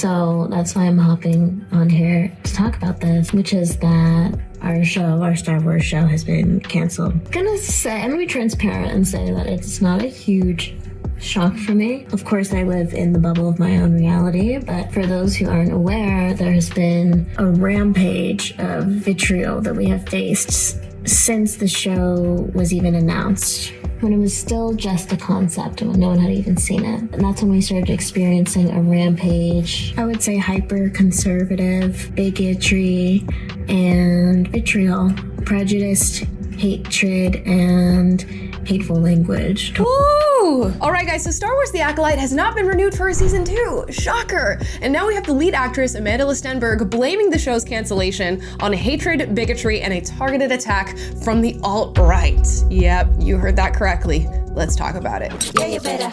So that's why I'm hopping on here to talk about this, which is that our Star Wars show has been canceled. I'm gonna be transparent and say that it's not a huge shock for me. Of course, I live in the bubble of my own reality, but for those who aren't aware, there has been a rampage of vitriol that we have faced since the show was even announced, when it was still just a concept and when no one had even seen it. And that's when we started experiencing a rampage, I would say hyper-conservative bigotry and vitriol, prejudice, hatred, and hateful language. Ooh! Alright guys, so Star Wars The Acolyte has not been renewed for a season 2. Shocker! And now we have the lead actress, Amandla Stenberg, blaming the show's cancellation on hatred, bigotry, and a targeted attack from the alt-right. Yep, you heard that correctly. Let's talk about it. Yeah, you better.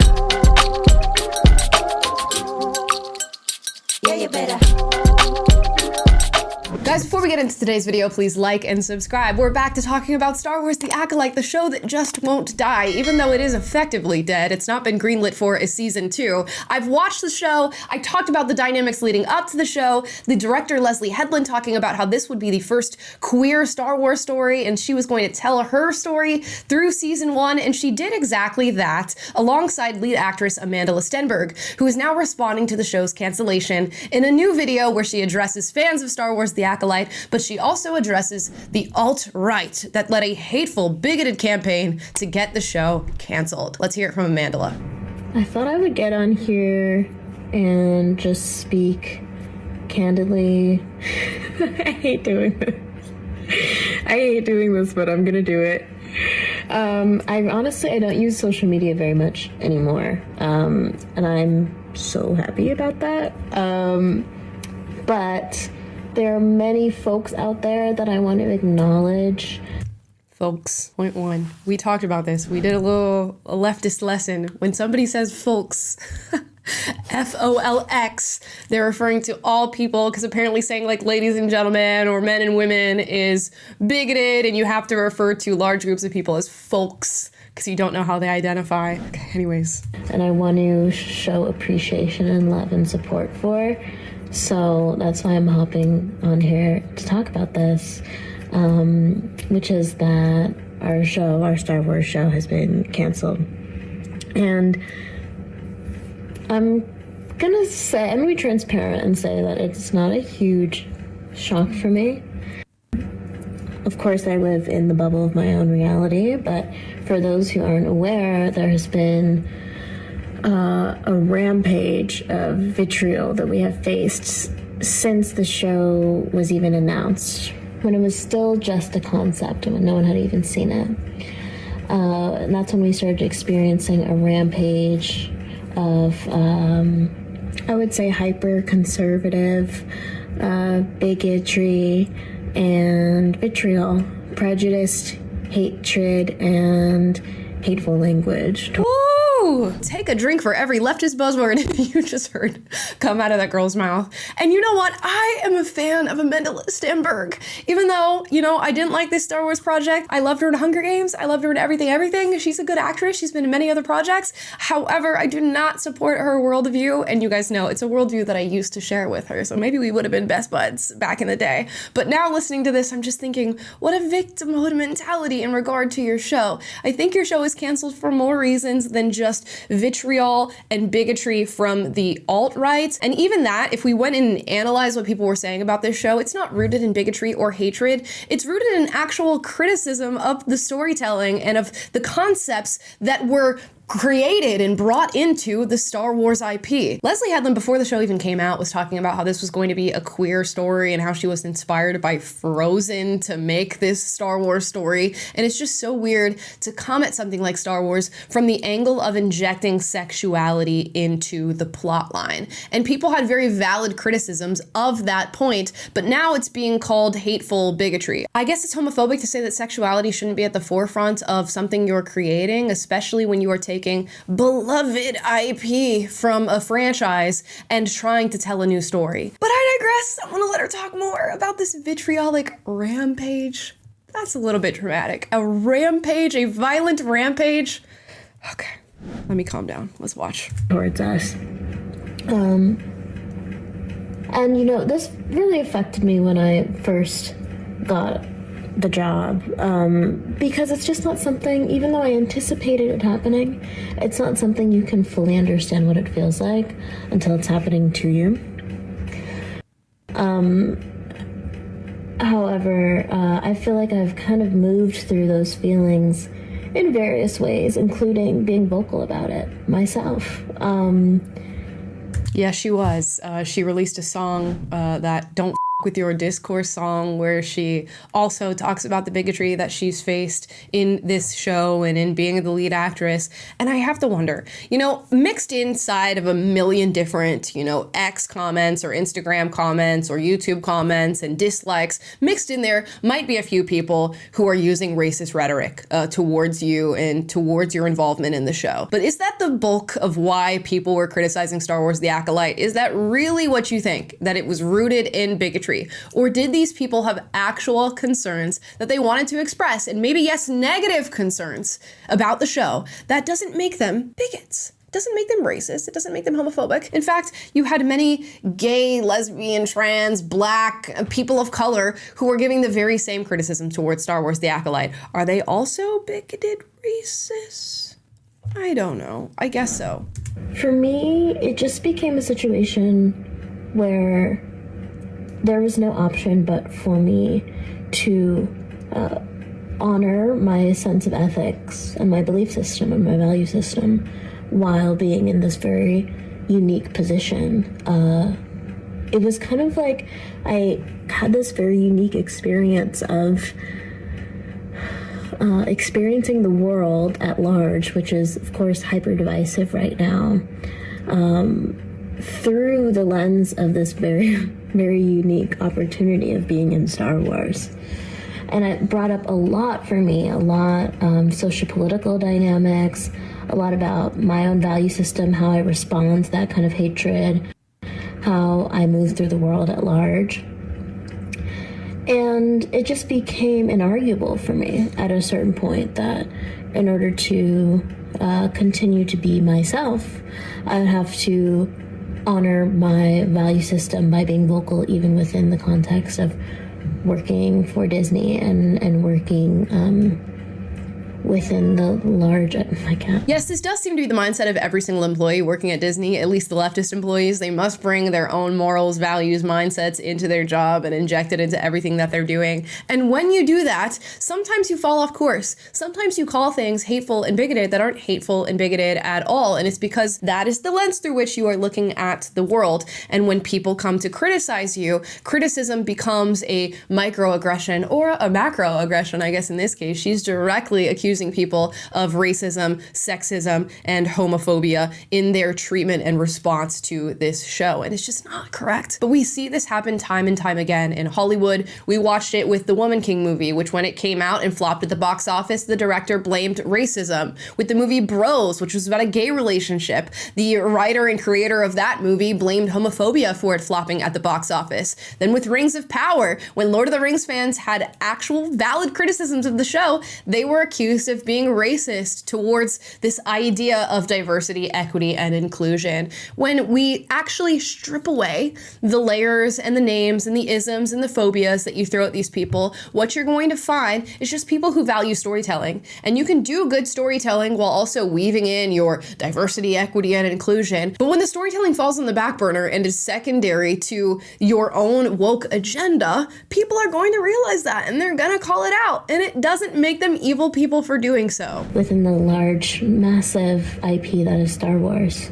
Yeah, you better. Guys, before we get into today's video, please like and subscribe. We're back to talking about Star Wars The Acolyte, the show that just won't die. Even though it is effectively dead, it's not been greenlit for a season 2. I've watched the show. I talked about the dynamics leading up to the show. The director, Leslie Headland, talking about how this would be the first queer Star Wars story, and she was going to tell her story through season 1, and she did exactly that, alongside lead actress Amandla Stenberg, who is now responding to the show's cancellation in a new video where she addresses fans of Star Wars The Acolyte, but she also addresses the alt-right that led a hateful, bigoted campaign to get the show canceled. Let's hear it from Amandla. I thought I would get on here and just speak candidly. I hate doing this, but I'm gonna do it. I don't use social media very much anymore, and I'm so happy about that. But there are many folks out there that I want to acknowledge. Folks, point 1. We talked about this. We did a leftist lesson. When somebody says folks, F-O-L-X, they're referring to all people, because apparently saying like ladies and gentlemen or men and women is bigoted, and you have to refer to large groups of people as folks because you don't know how they identify. Okay, anyways. And I want to show appreciation and love and support for. So that's why I'm hopping on here to talk about this, which is that our Star Wars show has been canceled. And I'm gonna be transparent and say that it's not a huge shock for me. Of course, I live in the bubble of my own reality, but for those who aren't aware, there has been a rampage of vitriol that we have faced since the show was even announced, when it was still just a concept and when no one had even seen it. And that's when we started experiencing a rampage of, I would say, hyper-conservative bigotry and vitriol, prejudice, hatred, and hateful language. Ooh, take a drink for every leftist buzzword you just heard come out of that girl's mouth. And you know what? I am a fan of Amandla Stenberg. Even though, I didn't like this Star Wars project. I loved her in Hunger Games. I loved her in everything. She's a good actress. She's been in many other projects. However, I do not support her worldview. And you guys know it's a worldview that I used to share with her. So maybe we would have been best buds back in the day. But now listening to this, I'm just thinking, what a victimhood mentality in regard to your show. I think your show is canceled for more reasons than just vitriol and bigotry from the alt-right. And even that, if we went and analyzed what people were saying about this show, it's not rooted in bigotry or hatred. It's rooted in actual criticism of the storytelling and of the concepts that were created and brought into the Star Wars IP. Leslie Headland, before the show even came out, was talking about how this was going to be a queer story and how she was inspired by Frozen to make this Star Wars story. And it's just so weird to come at something like Star Wars from the angle of injecting sexuality into the plot line. And people had very valid criticisms of that point, but now it's being called hateful bigotry. I guess it's homophobic to say that sexuality shouldn't be at the forefront of something you're creating, especially when you are taking beloved IP from a franchise and trying to tell a new story. But I digress. I want to let her talk more about this vitriolic rampage. That's a little bit dramatic. A rampage, a violent rampage. Okay, let me calm down. Let's watch. Towards us. And, you know, this really affected me when I first got the job, because it's just not something, even though I anticipated it happening, it's not something you can fully understand what it feels like until it's happening to you. However, I feel like I've kind of moved through those feelings in various ways, including being vocal about it myself. Yeah, she was. She released a song that Don't with Your Discourse song, where she also talks about the bigotry that she's faced in this show and in being the lead actress. And I have to wonder, you know, mixed inside of a million different, you know, X comments or Instagram comments or YouTube comments and dislikes, mixed in there might be a few people who are using racist rhetoric towards you and towards your involvement in the show. But is that the bulk of why people were criticizing Star Wars: The Acolyte? Is that really what you think? That it was rooted in bigotry? Or did these people have actual concerns that they wanted to express, and maybe, yes, negative concerns about the show? That doesn't make them bigots. It doesn't make them racist. It doesn't make them homophobic. In fact, you had many gay, lesbian, trans, black, people of color who were giving the very same criticism towards Star Wars: The Acolyte. Are they also bigoted racists? I don't know. I guess so. For me, it just became a situation where there was no option but for me to honor my sense of ethics and my belief system and my value system while being in this very unique position. It was kind of like I had this very unique experience of experiencing the world at large, which is, of course, hyper divisive right now, through the lens of this very, very unique opportunity of being in Star Wars. And it brought up a lot for me, a lot socio-political dynamics, a lot about my own value system, how I respond to that kind of hatred, how I move through the world at large. And it just became inarguable for me at a certain point that in order to continue to be myself, I would have to honor my value system by being vocal, even within the context of working for Disney and working within the large, I can't. Yes, this does seem to be the mindset of every single employee working at Disney, at least the leftist employees. They must bring their own morals, values, mindsets into their job and inject it into everything that they're doing. And when you do that, sometimes you fall off course. Sometimes you call things hateful and bigoted that aren't hateful and bigoted at all. And it's because that is the lens through which you are looking at the world. And when people come to criticize you, criticism becomes a microaggression or a macroaggression, I guess in this case. She's directly accusing people of racism, sexism, and homophobia in their treatment and response to this show. And it's just not correct. But we see this happen time and time again in Hollywood. We watched it with the Woman King movie, which when it came out and flopped at the box office, the director blamed racism. With the movie Bros, which was about a gay relationship, the writer and creator of that movie blamed homophobia for it flopping at the box office. Then with Rings of Power, when Lord of the Rings fans had actual valid criticisms of the show, they were accused of being racist towards this idea of diversity, equity, and inclusion. When we actually strip away the layers and the names and the isms and the phobias that you throw at these people, what you're going to find is just people who value storytelling. And you can do good storytelling while also weaving in your diversity, equity, and inclusion. But when the storytelling falls on the back burner and is secondary to your own woke agenda, people are going to realize that and they're gonna call it out. And it doesn't make them evil people for doing so. Within the large, massive IP that is Star Wars.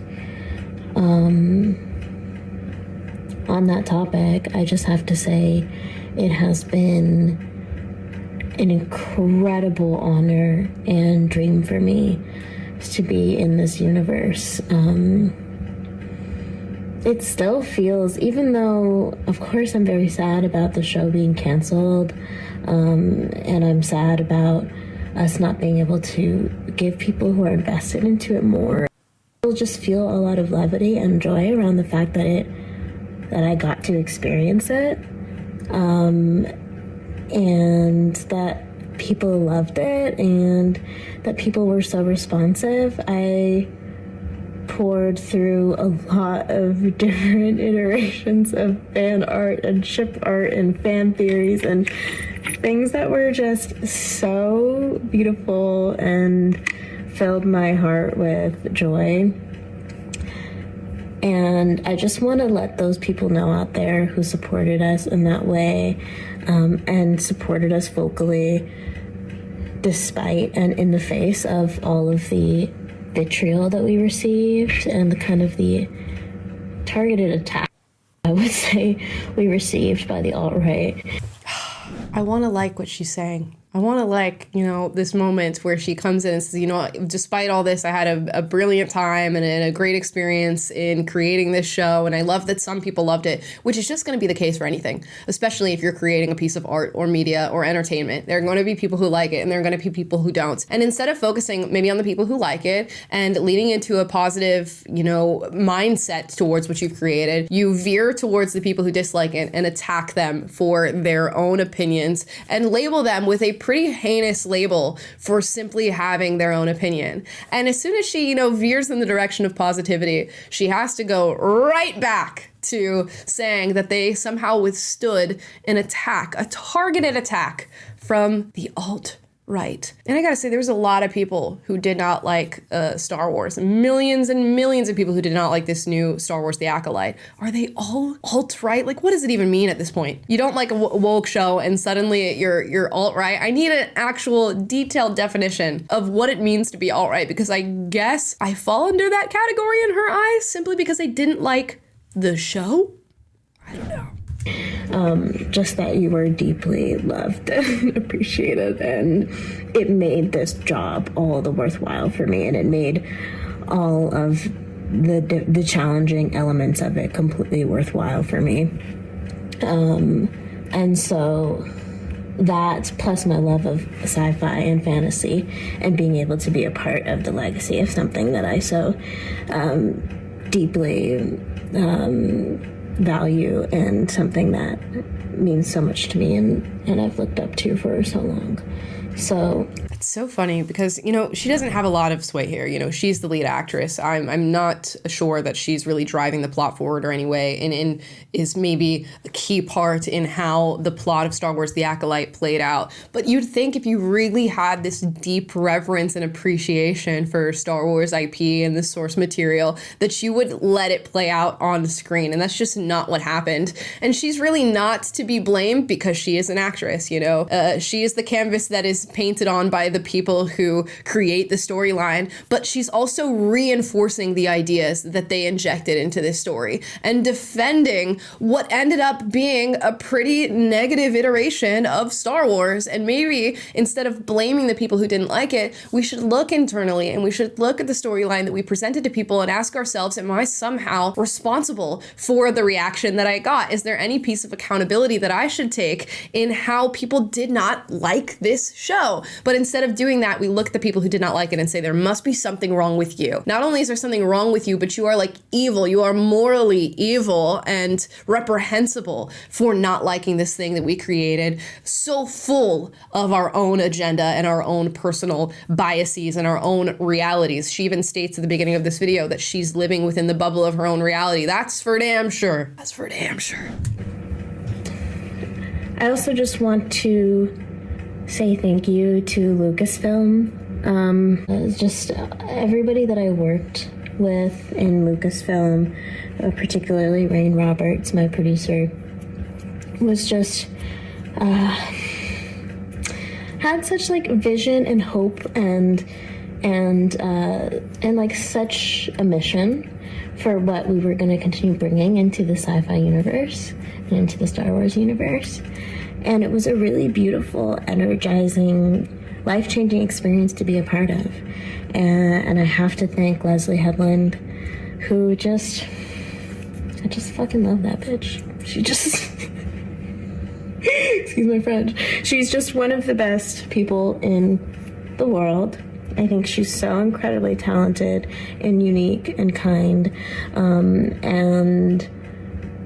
On that topic, I just have to say it has been an incredible honor and dream for me to be in this universe. It still feels, even though, of course, I'm very sad about the show being canceled, and I'm sad about us not being able to give people who are invested into it more. I'll just feel a lot of levity and joy around the fact that I got to experience it, and that people loved it, and that people were so responsive. I poured through a lot of different iterations of fan art and ship art and fan theories and things that were just so beautiful and filled my heart with joy. And I just want to let those people know out there who supported us in that way, and supported us vocally, despite and in the face of all of the vitriol that we received and the kind of the targeted attack, I would say, we received by the alt-right. I want to like what she's saying. I want to like, this moment where she comes in and says, despite all this, I had a brilliant time and a great experience in creating this show. And I love that some people loved it, which is just going to be the case for anything, especially if you're creating a piece of art or media or entertainment. There are going to be people who like it and there are going to be people who don't. And instead of focusing maybe on the people who like it and leading into a positive, mindset towards what you've created, you veer towards the people who dislike it and attack them for their own opinions and label them with a pretty heinous label for simply having their own opinion. And as soon as she, veers in the direction of positivity, she has to go right back to saying that they somehow withstood an attack, a targeted attack from the alt-right. And I gotta say, there was a lot of people who did not like Star Wars. Millions and millions of people who did not like this new Star Wars, The Acolyte. Are they all alt-right? Like, what does it even mean at this point? You don't like a woke show and suddenly you're alt-right? I need an actual detailed definition of what it means to be alt-right, because I guess I fall under that category in her eyes simply because I didn't like the show? I don't know. Just that you were deeply loved and appreciated, and it made this job all the worthwhile for me, and it made all of the challenging elements of it completely worthwhile for me. And so that, plus my love of sci-fi and fantasy, and being able to be a part of the legacy of something that I so deeply value, and something that means so much to me and I've looked up to for so long. So it's so funny because, she doesn't have a lot of sway here. She's the lead actress. I'm not sure that she's really driving the plot forward or any way, and is maybe a key part in how the plot of Star Wars: The Acolyte played out. But you'd think if you really had this deep reverence and appreciation for Star Wars IP and the source material, that you would let it play out on the screen. And that's just not what happened. And she's really not to be blamed because she is an actress, She is the canvas that is painted on by the people who create the storyline, but she's also reinforcing the ideas that they injected into this story and defending what ended up being a pretty negative iteration of Star Wars. And maybe instead of blaming the people who didn't like it, we should look internally and we should look at the storyline that we presented to people and ask ourselves, am I somehow responsible for the reaction that I got? Is there any piece of accountability that I should take in how people did not like this show? But instead of doing that, we look at the people who did not like it and say, there must be something wrong with you. Not only is there something wrong with you, but you are like evil. You are morally evil and reprehensible for not liking this thing that we created, so full of our own agenda and our own personal biases and our own realities. She even states at the beginning of this video that she's living within the bubble of her own reality. That's for damn sure. That's for damn sure. I also just want to say thank you to Lucasfilm. Just everybody that I worked with in Lucasfilm, particularly Rain Roberts, my producer, was just had such vision and hope and such a mission for what we were going to continue bringing into the sci-fi universe and into the Star Wars universe. And it was a really beautiful, energizing, life-changing experience to be a part of. And I have to thank Leslie Headland, who I just fucking love that bitch. She just, excuse my French, she's just one of the best people in the world. I think she's so incredibly talented and unique and kind. And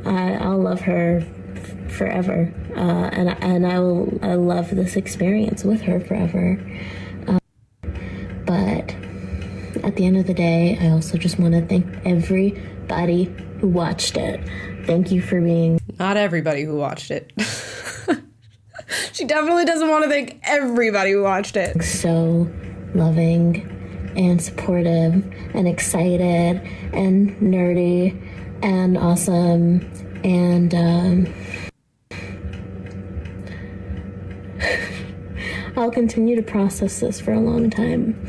I'll love her forever, and I love this experience with her forever. But at at the end of the day, I also just want to thank everybody who watched it. Thank you for being... Not everybody who watched it. She definitely doesn't want to thank everybody who watched it. So loving and supportive and excited and nerdy and awesome and I'll continue to process this for a long time.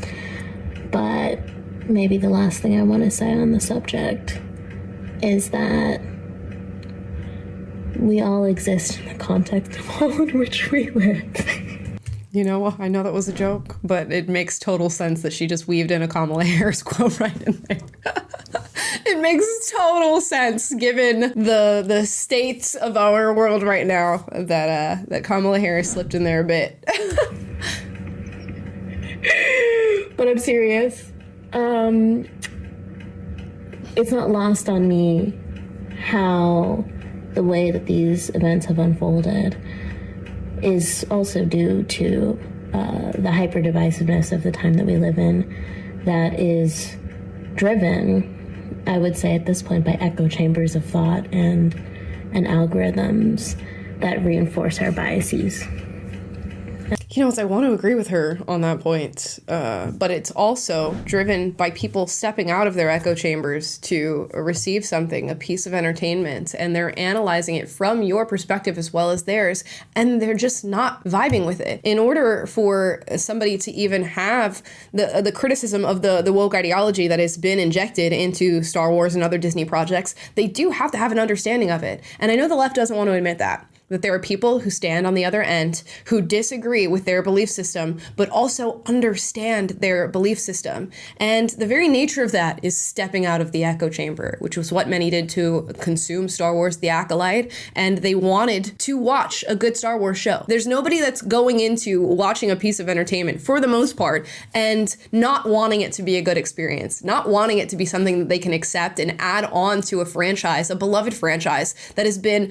But maybe the last thing I want to say on the subject is that we all exist in the context of all in which we live. You know, I know that was a joke, but it makes total sense that she just weaved in a Kamala Harris quote right in there. It makes total sense given the state of our world right now that Kamala Harris slipped in there a bit. But I'm serious. It's not lost on me how the way that these events have unfolded is also due to the hyper-divisiveness of the time that we live in that is driven, I would say at this point, by echo chambers of thought and algorithms that reinforce our biases. You know, I want to agree with her on that point, but it's also driven by people stepping out of their echo chambers to receive something, a piece of entertainment, and they're analyzing it from your perspective as well as theirs, and they're just not vibing with it. In order for somebody to even have the criticism of the woke ideology that has been injected into Star Wars and other Disney projects, they do have to have an understanding of it. And I know the left doesn't want to admit that there are people who stand on the other end who disagree with their belief system, but also understand their belief system. And the very nature of that is stepping out of the echo chamber, which was what many did to consume Star Wars: The Acolyte, and they wanted to watch a good Star Wars show. There's nobody that's going into watching a piece of entertainment, for the most part, and not wanting it to be a good experience, not wanting it to be something that they can accept and add on to a franchise, a beloved franchise that has been,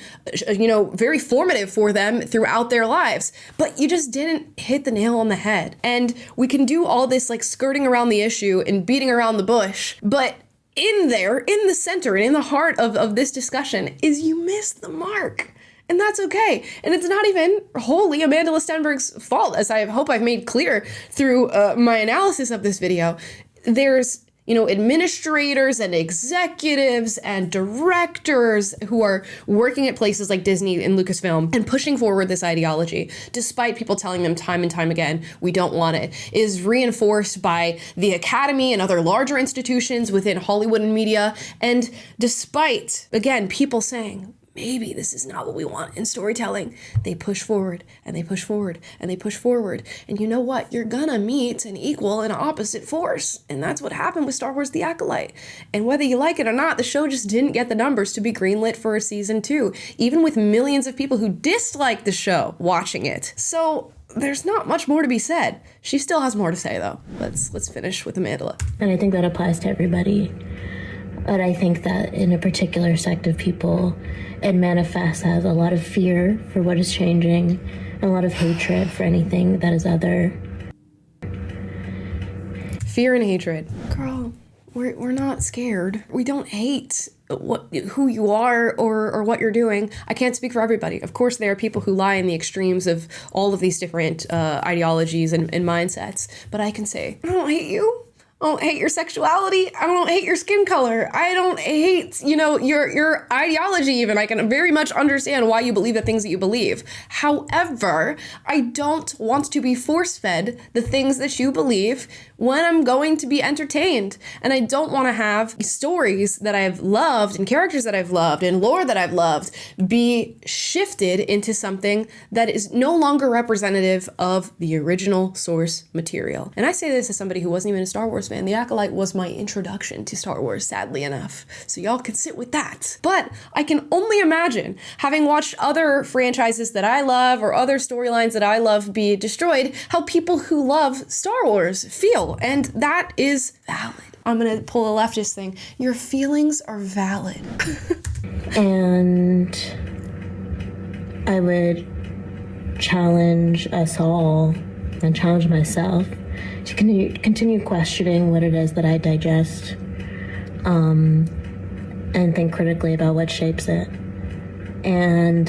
very formative for them throughout their lives. But you just didn't hit the nail on the head. And we can do all this like skirting around the issue and beating around the bush, but in there, in the center and in the heart of this discussion is you missed the mark. And that's okay. And it's not even wholly Amandla Stenberg's fault, as I hope I've made clear through my analysis of this video. There's administrators and executives and directors who are working at places like Disney and Lucasfilm and pushing forward this ideology, despite people telling them time and time again, we don't want it, is reinforced by the Academy and other larger institutions within Hollywood and media. And despite, again, people saying, maybe this is not what we want in storytelling, they push forward and they push forward and they push forward. And you know what? You're gonna meet an equal and opposite force. And that's what happened with Star Wars: The Acolyte. And whether you like it or not, the show just didn't get the numbers to be greenlit for a season 2, even with millions of people who disliked the show watching it. So there's not much more to be said. She still has more to say, though. Let's finish with Amandla. And I think that applies to everybody. But I think that in a particular sect of people, it manifests as a lot of fear for what is changing and a lot of hatred for anything that is other. Fear and hatred. Girl, we're not scared. We don't hate who you are or what you're doing. I can't speak for everybody. Of course, there are people who lie in the extremes of all of these different ideologies and mindsets. But I can say, I don't hate you. I don't hate your sexuality. I don't hate your skin color. I don't hate, your ideology even. I can very much understand why you believe the things that you believe. However, I don't want to be force-fed the things that you believe when I'm going to be entertained. And I don't want to have stories that I've loved and characters that I've loved and lore that I've loved be shifted into something that is no longer representative of the original source material. And I say this as somebody who wasn't even a Star Wars fan. The Acolyte was my introduction to Star Wars, sadly enough. So y'all can sit with that. But I can only imagine, having watched other franchises that I love or other storylines that I love be destroyed, how people who love Star Wars feel. And that is valid. I'm going to pull a leftist thing. Your feelings are valid. And I would challenge us all and challenge myself to continue questioning what it is that I digest, and think critically about what shapes it. And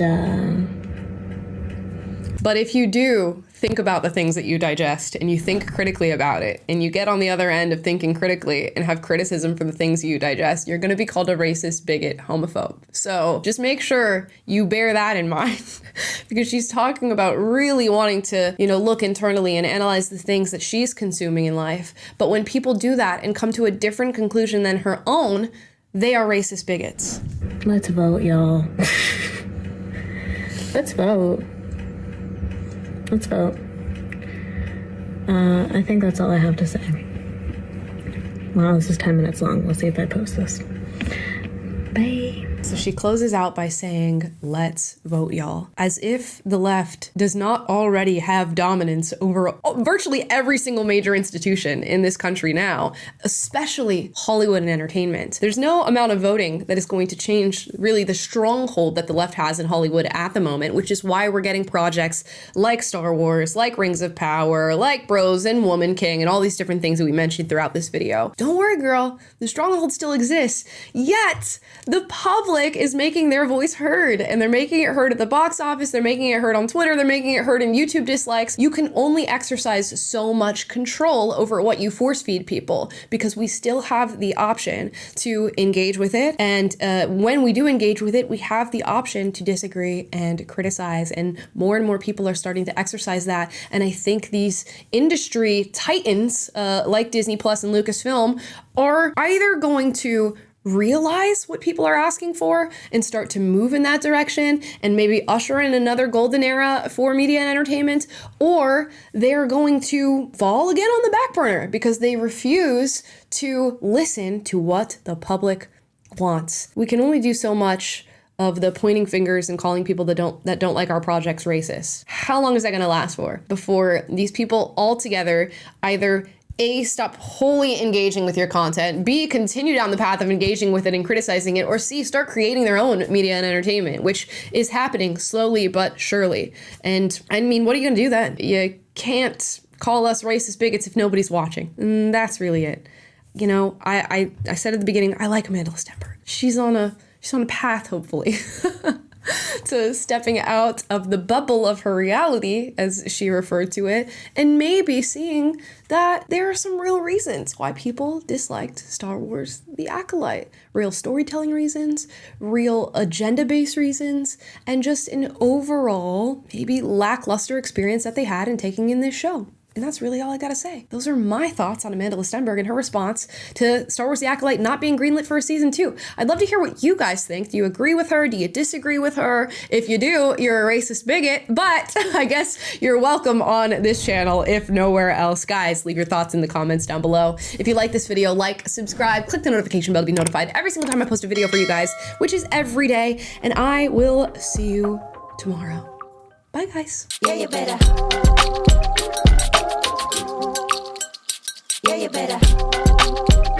but if you do think about the things that you digest and you think critically about it and you get on the other end of thinking critically and have criticism for the things you digest, you're going to be called a racist, bigot, homophobe. So just make sure you bear that in mind because she's talking about really wanting to, look internally and analyze the things that she's consuming in life. But when people do that and come to a different conclusion than her own, they are racist bigots. Let's vote, y'all. Let's vote. Let's vote. I think that's all I have to say. Wow, this is 10 minutes long. Let's see if I post this. Bye. So she closes out by saying, let's vote, y'all. As if the left does not already have dominance over virtually every single major institution in this country now, especially Hollywood and entertainment. There's no amount of voting that is going to change really the stronghold that the left has in Hollywood at the moment, which is why we're getting projects like Star Wars, like Rings of Power, like Bros and Woman King, and all these different things that we mentioned throughout this video. Don't worry, girl. The stronghold still exists. Yet, the public is making their voice heard, and they're making it heard at the box office, they're making it heard on Twitter, they're making it heard in YouTube dislikes. You can only exercise so much control over what you force feed people because we still have the option to engage with it, and when we do engage with it, we have the option to disagree and criticize, and more people are starting to exercise that. And I think these industry titans like Disney Plus and Lucasfilm are either going to realize what people are asking for and start to move in that direction and maybe usher in another golden era for media and entertainment, or they're going to fall again on the back burner because they refuse to listen to what the public wants. We can only do so much of the pointing fingers and calling people that don't like our projects racist. How long is that going to last for before these people altogether either A, stop wholly engaging with your content, B, continue down the path of engaging with it and criticizing it, or C, start creating their own media and entertainment, which is happening slowly but surely. And I mean, what are you gonna do then? You can't call us racist bigots if nobody's watching. And that's really it. I said at the beginning, I like Amandla Stenberg. She's on a path, hopefully, to stepping out of the bubble of her reality, as she referred to it, and maybe seeing that there are some real reasons why people disliked Star Wars: The Acolyte. Real storytelling reasons, real agenda-based reasons, and just an overall, maybe lackluster experience that they had in taking in this show. And that's really all I gotta say. Those are my thoughts on Amandla Stenberg and her response to Star Wars: The Acolyte not being greenlit for a season 2. I'd love to hear what you guys think. Do you agree with her? Do you disagree with her? If you do, you're a racist bigot, but I guess you're welcome on this channel, if nowhere else. Guys, leave your thoughts in the comments down below. If you like this video, like, subscribe, click the notification bell to be notified every single time I post a video for you guys, which is every day, and I will see you tomorrow. Bye, guys. Yeah, you better. Yeah, you better.